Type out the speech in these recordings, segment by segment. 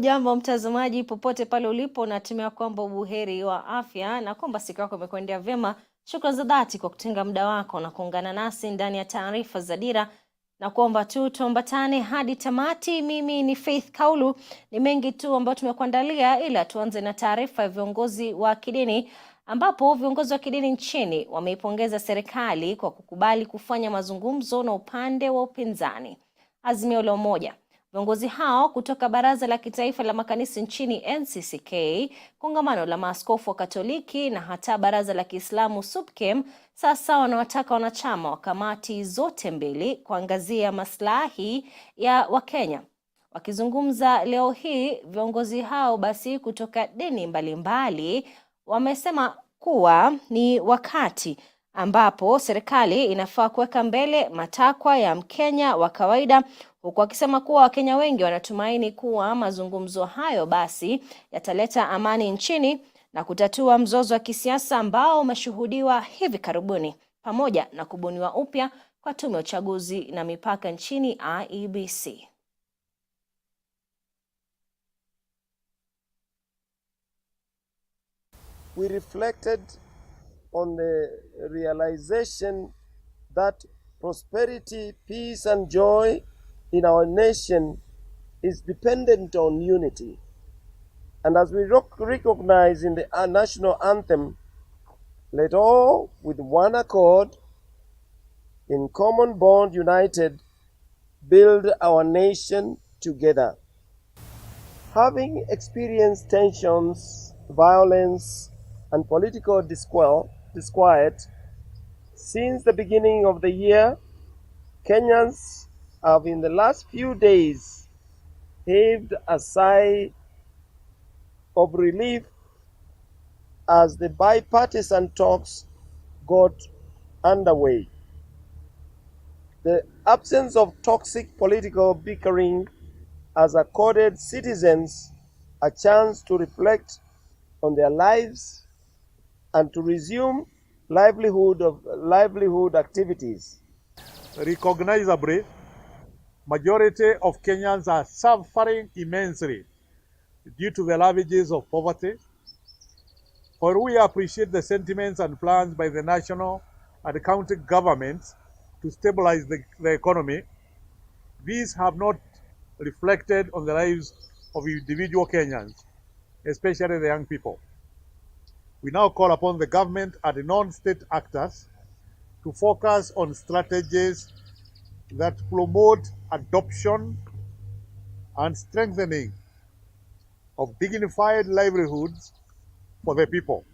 Hujambo mtazamaji popote pale ulipo, natumai kwamba buheri wa afya na kwamba siku yako imekwendea vyema. Shukrani za dhati kwa kutenga muda wako na kuungana nasi ndani ya taarifa za Dira, na kuomba tu tuambatane hadi tamati. Mimi ni Faith Kaulu. Ni mengi tu ambayo tumekuandalia, ila tuanze na taarifa ya viongozi wa kidini, ambapo viongozi wa kidini nchini wameipongeza serikali kwa kukubali kufanya mazungumzo na upande wa upinzani. Azimio la umoja. Viongozi hao kutoka Baraza la Kitaifa la Makanisa nchini NCCK, kongamano la maaskofu wa Katoliki na hata Baraza la Kiislamu SUPKEM sasa wanawataka wanachama wa kamati zote mbili kuangazia maslahi ya Wakenya. Wakizungumza leo hii, viongozi hao basi kutoka dini mbalimbali wamesema kuwa ni wakati ambapo serikali inafaa kuweka mbele matakwa ya Mkenya wa kawaida, huku akisema kuwa Wakenya wengi wanatumaini kuwa mazungumzo hayo basi yataleta amani nchini na kutatua mzozo wa kisiasa ambao umeshuhudiwa hivi karibuni, pamoja na kubuniwa upya kwa tume ya uchaguzi na mipaka nchini IEBC. We reflected on the realization that prosperity, peace and joy in our nation is dependent on unity. And as we recognize in the national anthem, let all with one accord, in common bond united, build our nation together. Having experienced tensions, violence, and political disquiet since the beginning of the year, Kenyans have in the last few days heaved a sigh of relief as the bipartisan talks got underway. The absence of toxic political bickering has accorded citizens a chance to reflect on their lives and to resume livelihood activities. Recognizably, majority of Kenyans are suffering immensely due to the ravages of poverty. For we appreciate the sentiments and plans by the national and county governments to stabilize the economy, these have not reflected on the lives of individual Kenyans, especially the young people. We now call upon the government and the non-state actors to focus on strategies that promote adoption and strengthening of dignified livelihoods for the people.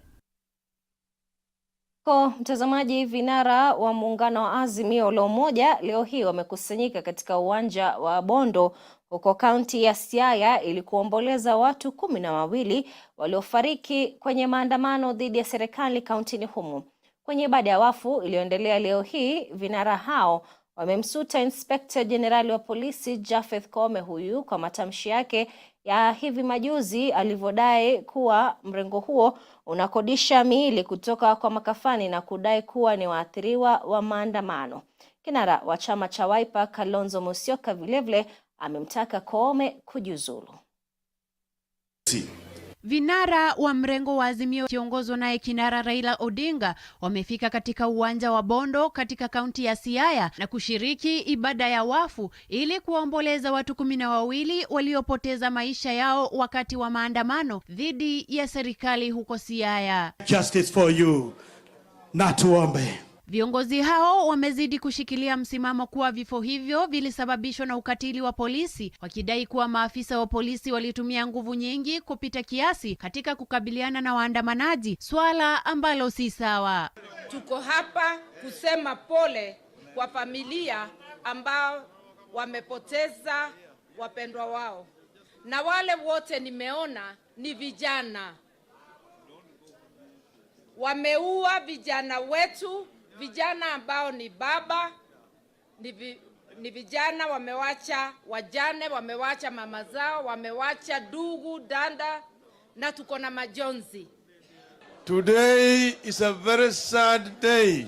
Kwa mtazamaji, vinara wa muungano wa Azimio la Umoja leo hii wamekusanyika katika uwanja wa Bondo huko kaunti ya Siaya ili kuomboleza watu 12 waliofariki kwenye maandamano dhidi ya serikali kauntini humo. Kwenye ibada ya wafu iliyoendelea leo hii, vinara hao wamemsuta Inspector General wa polisi Japheth Koome huyu kwa matamshi yake ya hivi majuzi alivyodai kuwa mrengo huo unakodisha miili kutoka kwa makafani na kudai kuwa ni waathiriwa wa maandamano. Kinara wa chama cha Wiper Kalonzo Musyoka vilevile amemtaka Koome kujiuzulu. Vinara wa mrengo wa Azimio kiongozwa naye kinara Raila Odinga wamefika katika uwanja wa Bondo katika kaunti ya Siaya na kushiriki ibada ya wafu ili kuomboleza watu 12 waliopoteza maisha yao wakati wa maandamano dhidi ya serikali huko Siaya. Justice for you, na tuombe. Viongozi hao wamezidi kushikilia msimamo kuwa vifo hivyo vilisababishwa na ukatili wa polisi, wakidai kuwa maafisa wa polisi walitumia nguvu nyingi kupita kiasi katika kukabiliana na waandamanaji, swala ambalo si sawa. Tuko hapa kusema pole kwa familia ambao wamepoteza wapendwa wao, na wale wote nimeona ni vijana. Wameua vijana wetu, vijana ambao ni baba, ni vijana wamewacha wajane, wamewacha mama zao, wamewacha ndugu, dada, na tuko na majonzi. Today is a very sad day,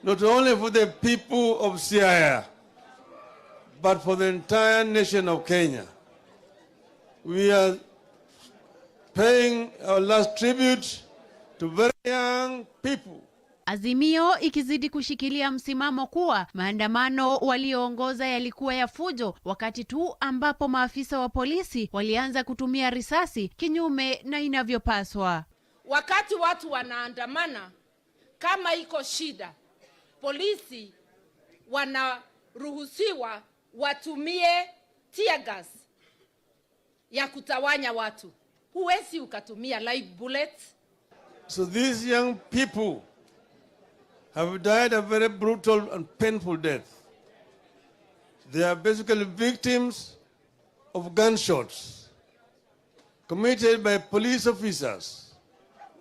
not only for the people of Siaya, but for the entire nation of Kenya. we are paying our last tribute to very young people. Azimio ikizidi kushikilia msimamo kuwa maandamano walioongoza yalikuwa ya fujo, wakati tu ambapo maafisa wa polisi walianza kutumia risasi kinyume na inavyopaswa. Wakati watu wanaandamana, kama iko shida, polisi wanaruhusiwa watumie tear gas ya kutawanya watu. Huwezi ukatumia live bullets. So these young people have died a very brutal and painful death. They are basically victims of gunshots committed by police officers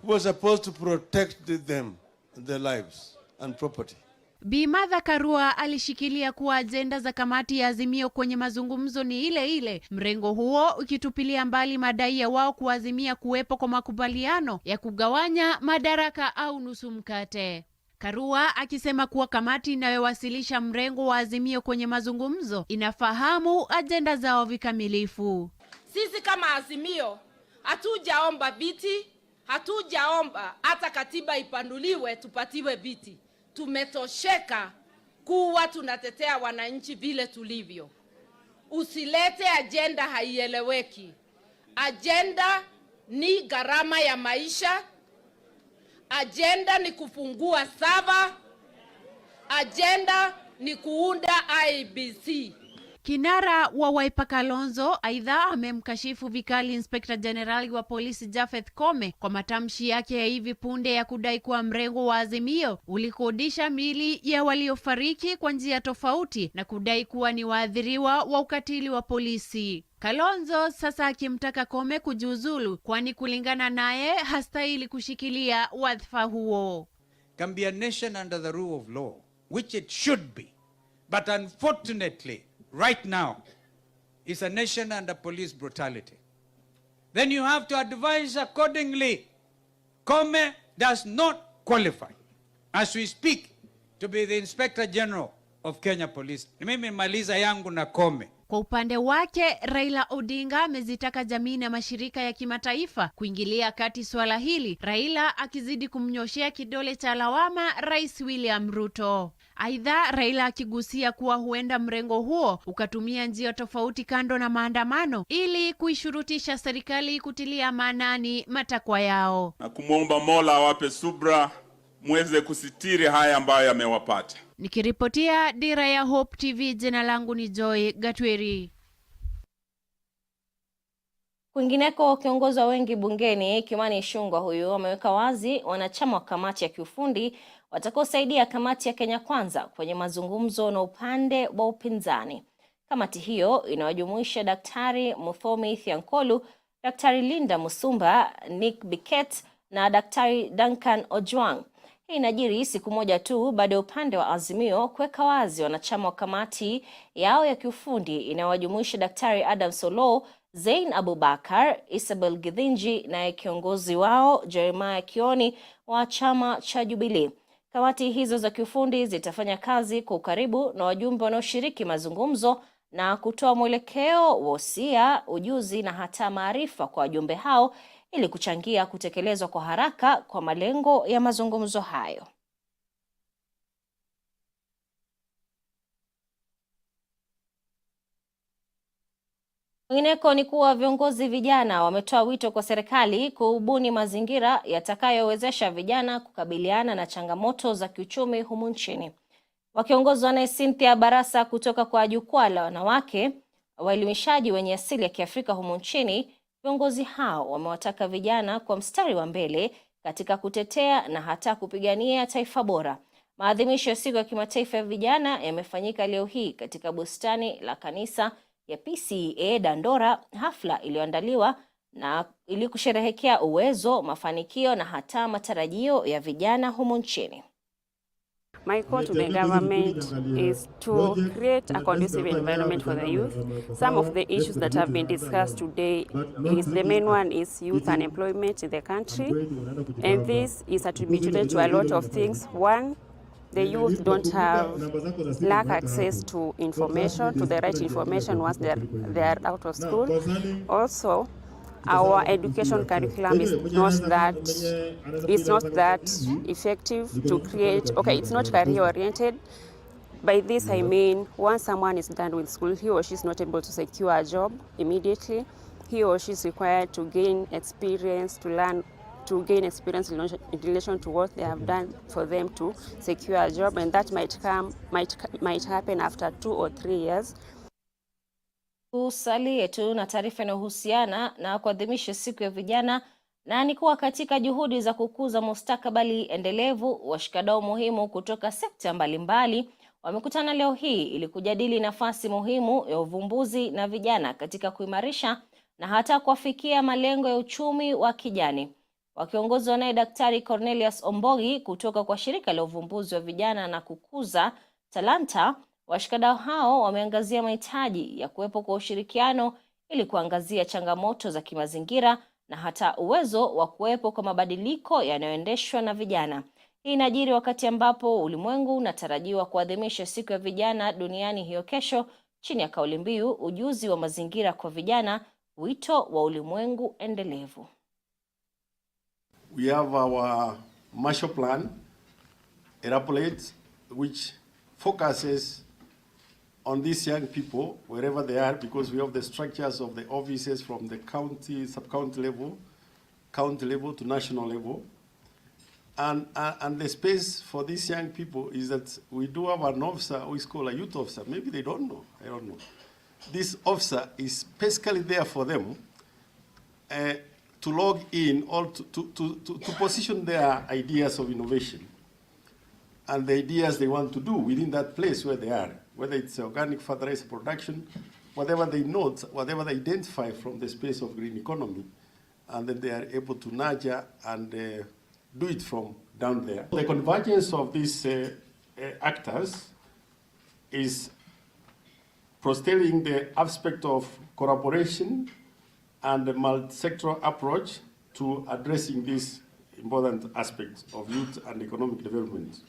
who were supposed to protect them, their lives and property. Bi Martha Karua alishikilia kuwa ajenda za kamati ya Azimio kwenye mazungumzo ni ile ile, mrengo huo ukitupilia mbali madai ya wao kuazimia kuwepo kwa makubaliano ya kugawanya madaraka au nusu mkate. Karua akisema kuwa kamati inayowasilisha mrengo wa Azimio kwenye mazungumzo inafahamu ajenda zao vikamilifu. Sisi kama Azimio hatujaomba viti, hatujaomba hata katiba ipanduliwe tupatiwe viti. Tumetosheka kuwa tunatetea wananchi vile tulivyo. Usilete ajenda haieleweki. Ajenda ni gharama ya maisha. Ajenda ni kufungua sava. Ajenda ni kuunda IBC. Kinara wa Wiper Kalonzo aidha amemkashifu vikali Inspector General wa polisi Japhet Koome kwa matamshi yake ya hivi punde ya kudai kuwa mrengo wa Azimio ulikodisha mili ya waliofariki kwa njia tofauti na kudai kuwa ni waathiriwa wa ukatili wa polisi. Kalonzo sasa akimtaka Koome kujiuzulu, kwani kulingana naye hastahili kushikilia wadhifa huo. Can be a nation under the rule of law, which it should be, but unfortunately right now is a nation under police brutality. Then you have to advise accordingly. Koome does not qualify as we speak to be the Inspector General of Kenya Police. Mimi maliza yangu na Koome. Kwa upande wake, Raila Odinga amezitaka jamii na mashirika ya kimataifa kuingilia kati swala hili, Raila akizidi kumnyoshea kidole cha lawama Rais William Ruto. Aidha, Raila akigusia kuwa huenda mrengo huo ukatumia njia tofauti kando na maandamano ili kuishurutisha serikali kutilia maanani matakwa yao. Na kumwomba Mola awape subra muweze kusitiri haya ambayo yamewapata. Nikiripotia Dira ya Hope TV, jina langu ni Joy Gatweri. Kwingineko, kiongozi wa wengi bungeni Kimani Ichung'wah huyu ameweka wazi wanachama wa kamati ya kiufundi watakaosaidia kamati ya Kenya Kwanza kwenye mazungumzo na upande wa upinzani. Kamati hiyo inawajumuisha Daktari Muthomi Thiankolu, Daktari Linda Musumba, Nick Biket na Daktari Duncan Ojwang. Hii inajiri siku moja tu baada ya upande wa Azimio kuweka wazi wanachama wa kamati yao ya kiufundi inawajumuisha Daktari Adam Solo, Zain Abubakar, Isabel Githinji na kiongozi wao Jeremiah Kioni wa chama cha Jubilee. Kamati hizo za kiufundi zitafanya kazi kwa ukaribu na wajumbe wanaoshiriki mazungumzo na kutoa mwelekeo, wosia, ujuzi na hata maarifa kwa wajumbe hao ili kuchangia kutekelezwa kwa haraka kwa malengo ya mazungumzo hayo. Kwingineko ni kuwa viongozi vijana wametoa wito kwa serikali kubuni mazingira yatakayowezesha vijana kukabiliana na changamoto za kiuchumi humu nchini. Wakiongozwa na Cynthia Barasa kutoka kwa jukwaa la wanawake waelimishaji wenye asili ya Kiafrika humu nchini, viongozi hao wamewataka vijana kwa mstari wa mbele katika kutetea na hata kupigania taifa bora. Maadhimisho ya siku ya kimataifa ya vijana yamefanyika leo hii katika bustani la kanisa ya PCEA Dandora, hafla iliyoandaliwa na ili kusherehekea uwezo, mafanikio na hata matarajio ya vijana humu nchini. My call to the government is to create a conducive environment for the youth. Some of the issues that have been discussed today is the main one is youth unemployment in the country, and this is attributed to a lot of things. One, the youth don't have lack access to information, to the right information once they are out of school. Also, our education curriculum is not that effective to create, it's not career oriented. By this I mean, once someone is done with school, he or she is not able to secure a job immediately. He or she is required to gain experience, to gain experience in relation to what they have done for them to secure a job, and that might happen after 2 or 3 years. Tusalie tu na taarifa inayohusiana na kuadhimisha siku ya vijana, na ni kuwa katika juhudi za kukuza mustakabali endelevu, washikadau muhimu kutoka sekta mbalimbali wamekutana leo hii ili kujadili nafasi muhimu ya uvumbuzi na vijana katika kuimarisha na hata kuafikia malengo ya uchumi wa kijani. Wakiongozwa naye Daktari Cornelius Ombogi kutoka kwa shirika la uvumbuzi wa vijana na kukuza talanta, washikadau hao wameangazia mahitaji ya kuwepo kwa ushirikiano ili kuangazia changamoto za kimazingira na hata uwezo wa kuwepo kwa mabadiliko yanayoendeshwa na vijana. Hii inajiri wakati ambapo ulimwengu unatarajiwa kuadhimisha siku ya vijana duniani hiyo kesho, chini ya kauli mbiu ujuzi wa mazingira kwa vijana, wito wa ulimwengu endelevu. We have our Marshall Plan, ERAPOLATE, which focuses on these young people wherever they are, because we have the structures of the offices from the county, sub-county level to national level. And the space for these young people is that we do have an officer who is called a youth officer. Maybe they don't know, I don't know. This officer is basically there for them to log in or to position their ideas of innovation and the ideas they want to do within that place where they are, whether it's organic fertilizer production, whatever they note, whatever they identify from the space of green economy, and then they are able to nurture and do it from down there. The convergence of these actors is fostering the aspect of collaboration and the multi-sectoral approach to addressing these important aspects of youth and economic development.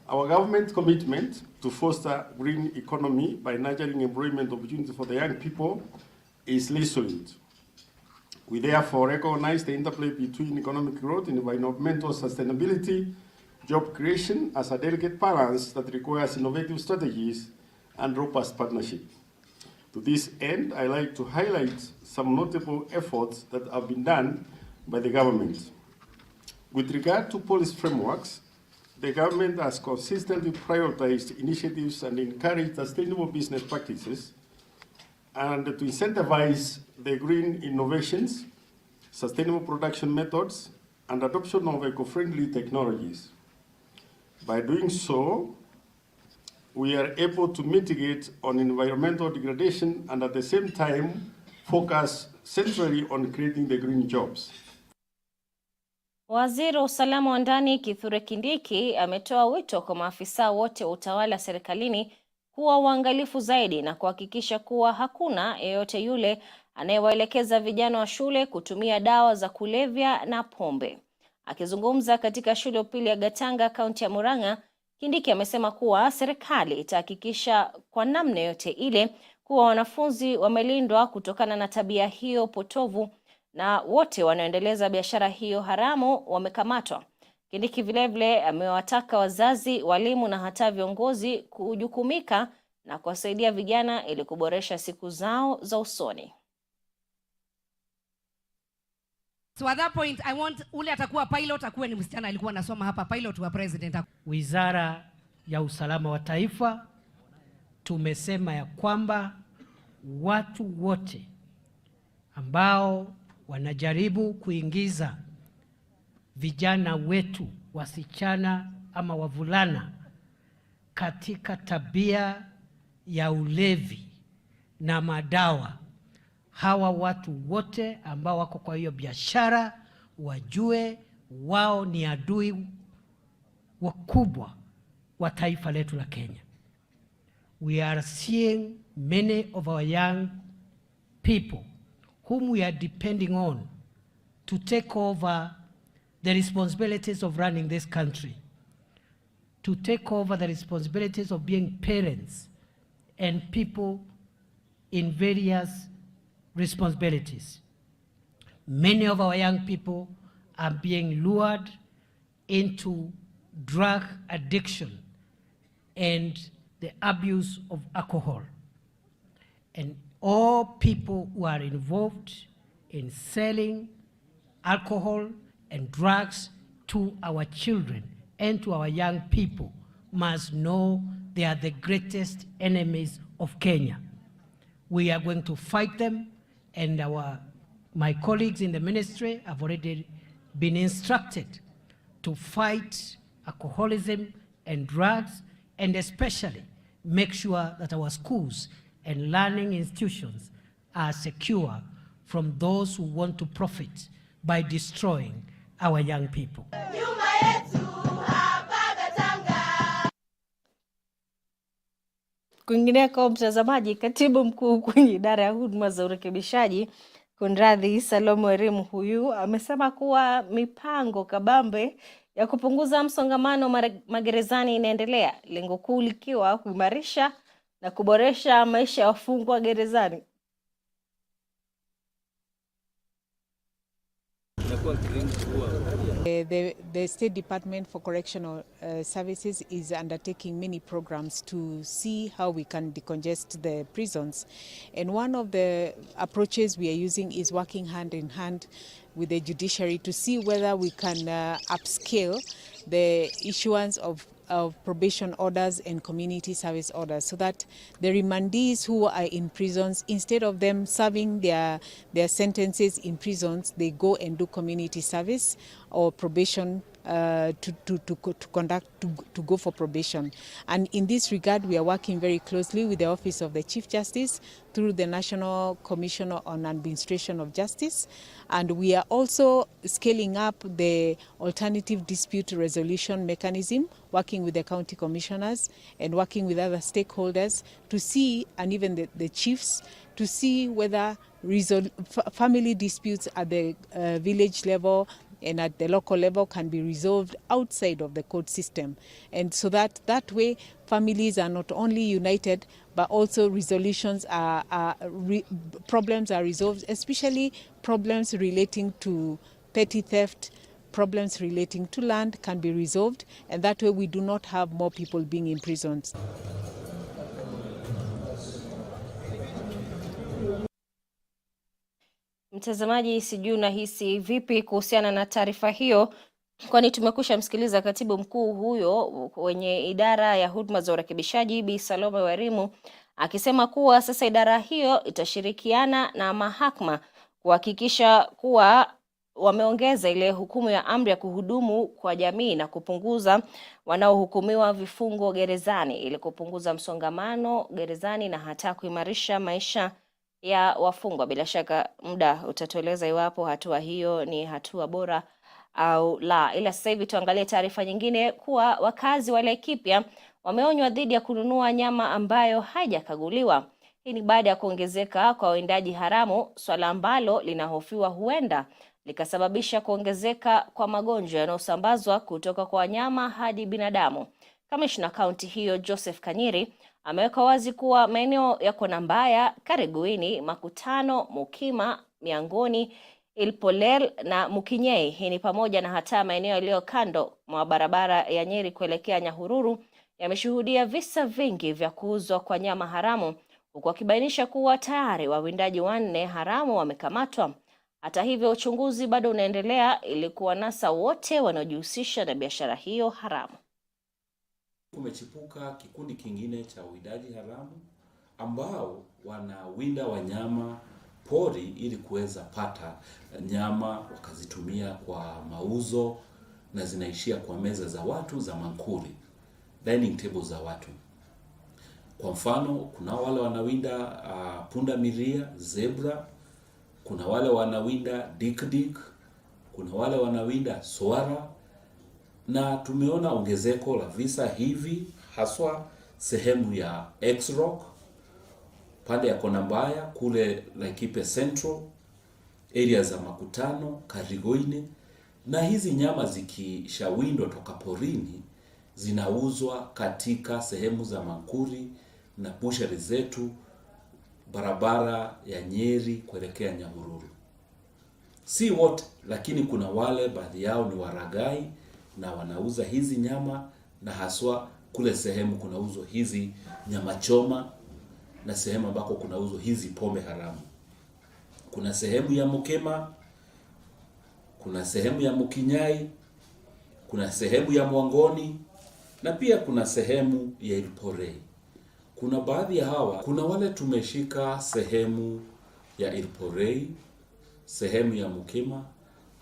Our government commitment to foster green economy by nurturing employment opportunities for the young people is resolute. We therefore recognize the interplay between economic growth and environmental sustainability, job creation as a delicate balance that requires innovative strategies and robust partnership. To this end, I like to highlight some notable efforts that have been done by the government. With regard to policy frameworks, the government has consistently prioritized initiatives and encouraged sustainable business practices and to incentivize the green innovations, sustainable production methods, and adoption of eco-friendly technologies. By doing so, we are able to mitigate on environmental degradation and at the same time focus centrally on creating the green jobs. Waziri wa usalama wa ndani Kithure Kindiki ametoa wito kwa maafisa wote wa utawala serikalini kuwa uangalifu zaidi na kuhakikisha kuwa hakuna yeyote yule anayewaelekeza vijana wa shule kutumia dawa za kulevya na pombe. Akizungumza katika shule ya upili ya Gatanga, kaunti ya Murang'a, Kindiki amesema kuwa serikali itahakikisha kwa namna yote ile kuwa wanafunzi wamelindwa kutokana na tabia hiyo potovu na wote wanaoendeleza biashara hiyo haramu wamekamatwa. Kindiki vilevile amewataka wazazi, walimu na hata viongozi kujukumika na kuwasaidia vijana ili kuboresha siku zao za usoni. So at that point I want ule atakuwa pilot akuwe ni msichana alikuwa anasoma hapa, pilot wa president. Wizara ya Usalama wa Taifa tumesema ya kwamba watu wote ambao wanajaribu kuingiza vijana wetu, wasichana ama wavulana, katika tabia ya ulevi na madawa, hawa watu wote ambao wako kwa hiyo biashara wajue wao ni adui wakubwa wa taifa letu la Kenya. We are seeing many of our young people whom we are depending on to take over the responsibilities of running this country to take over the responsibilities of being parents and people in various responsibilities. Many of our young people are being lured into drug addiction and the abuse of alcohol. And all people who are involved in selling alcohol and drugs to our children and to our young people must know they are the greatest enemies of Kenya. We are going to fight them, and my colleagues in the ministry have already been instructed to fight alcoholism and drugs, and especially make sure that our schools and learning institutions are secure from those who want to profit by destroying our young people. Kwingineko, mtazamaji, katibu mkuu kwenye idara ya huduma za urekebishaji Kunradhi Salome Erimu huyu amesema kuwa mipango kabambe ya kupunguza msongamano magerezani inaendelea, lengo kuu likiwa kuimarisha na kuboresha maisha ya wafungwa gerezani. The State Department for Correctional Services is undertaking many programs to see how we can decongest the prisons. And one of the approaches we are using is working hand in hand with the judiciary to see whether we can upscale the issuance of probation orders and community service orders, so that the remandees who are in prisons, instead of them serving their sentences in prisons, they go and do community service or probation to go for probation. And in this regard, we are working very closely with the Office of the Chief Justice through the National Commissioner on Administration of Justice. And we are also scaling up the alternative dispute resolution mechanism, working with the county commissioners and working with other stakeholders to see, and even the chiefs, to see whether family disputes at the village level and at the local level can be resolved outside of the court system. And so that way families are not only united, but also resolutions problems are resolved, especially problems relating to petty theft, problems relating to land can be resolved, and that way we do not have more people being imprisoned. Mtazamaji, sijui unahisi vipi kuhusiana na taarifa hiyo, kwani tumekusha msikiliza katibu mkuu huyo kwenye idara ya huduma za urekebishaji Bi Salome Erimu akisema kuwa sasa idara hiyo itashirikiana na mahakama kuhakikisha kuwa wameongeza ile hukumu ya amri ya kuhudumu kwa jamii na kupunguza wanaohukumiwa vifungo gerezani ili kupunguza msongamano gerezani na hata kuimarisha maisha ya wafungwa. Bila shaka muda utatueleza iwapo hatua hiyo ni hatua bora au la. Ila sasa hivi tuangalie taarifa nyingine kuwa wakazi wa Laikipia wameonywa dhidi ya kununua nyama ambayo haijakaguliwa. Hii ni baada ya kuongezeka kwa uwindaji haramu, swala ambalo linahofiwa huenda likasababisha kuongezeka kwa magonjwa yanayosambazwa kutoka kwa wanyama hadi binadamu. Kamishna kaunti hiyo Joseph Kanyiri ameweka wazi kuwa maeneo ya Kona Mbaya, Kareguini, Makutano, Mukima, Miangoni, Ilpolel na Mukinyei, hii ni pamoja na hata maeneo yaliyo kando mwa barabara ya Nyeri kuelekea Nyahururu, yameshuhudia visa vingi vya kuuzwa kwa nyama haramu, huku akibainisha kuwa tayari wawindaji 4 haramu wamekamatwa. Hata hivyo, uchunguzi bado unaendelea ili kuwanasa wote wanaojihusisha na biashara hiyo haramu. Kumechipuka kikundi kingine cha uwindaji haramu ambao wanawinda wanyama pori ili kuweza pata nyama wakazitumia kwa mauzo na zinaishia kwa meza za watu za mankuri, dining table za watu. Kwa mfano, kuna wale wanawinda punda milia, zebra, kuna wale wanawinda dik, kuna wale wanawinda swara, na tumeona ongezeko la visa hivi haswa sehemu ya X-Rock, pande ya Kona Mbaya, kule Laikipia Central, area za Makutano, Kareguini, na hizi nyama zikishawindwa toka porini zinauzwa katika sehemu za Makuri na bushari zetu, barabara ya Nyeri kuelekea Nyahururu. Si wote, lakini kuna wale baadhi yao ni waragai na wanauza hizi nyama, na haswa kule sehemu kunauzwa hizi nyama choma na sehemu ambako kunauzwa hizi pombe haramu. Kuna sehemu ya Mukema, kuna sehemu ya Mukinyai, kuna sehemu ya Mwangoni, na pia kuna sehemu ya Ilporei. Kuna baadhi ya hawa, kuna wale tumeshika sehemu ya Ilporei, sehemu ya Mukema,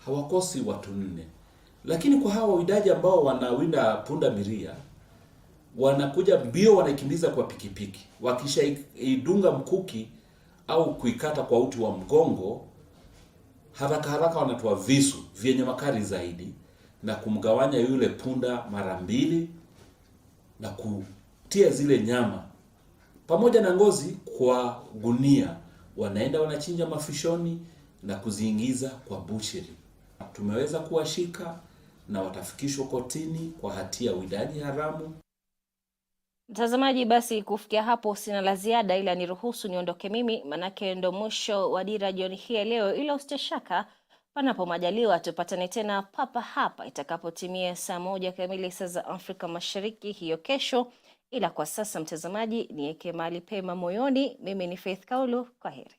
hawakosi watu 4. Lakini kwa hawa wawindaji ambao wanawinda punda milia, wanakuja mbio, wanakimbiza kwa pikipiki. Wakisha idunga mkuki au kuikata kwa uti wa mgongo, haraka wanatoa visu vyenye makali zaidi na kumgawanya yule punda mara 2 na kutia zile nyama pamoja na ngozi kwa gunia. Wanaenda wanachinja mafishoni na kuziingiza kwa busheri. Tumeweza kuwashika na watafikishwa kotini kwa hatia ya uwindaji haramu. Mtazamaji, basi kufikia hapo sina la ziada, ila niruhusu niondoke mimi, manake ndo mwisho wa Dira jioni hii leo, ila usiteshaka, panapo majaliwa tupatane tena papa hapa itakapotimia saa 1 kamili saa za Afrika Mashariki hiyo kesho. Ila kwa sasa mtazamaji, niweke mahali pema moyoni. Mimi ni Faith Kaulu, kwaheri.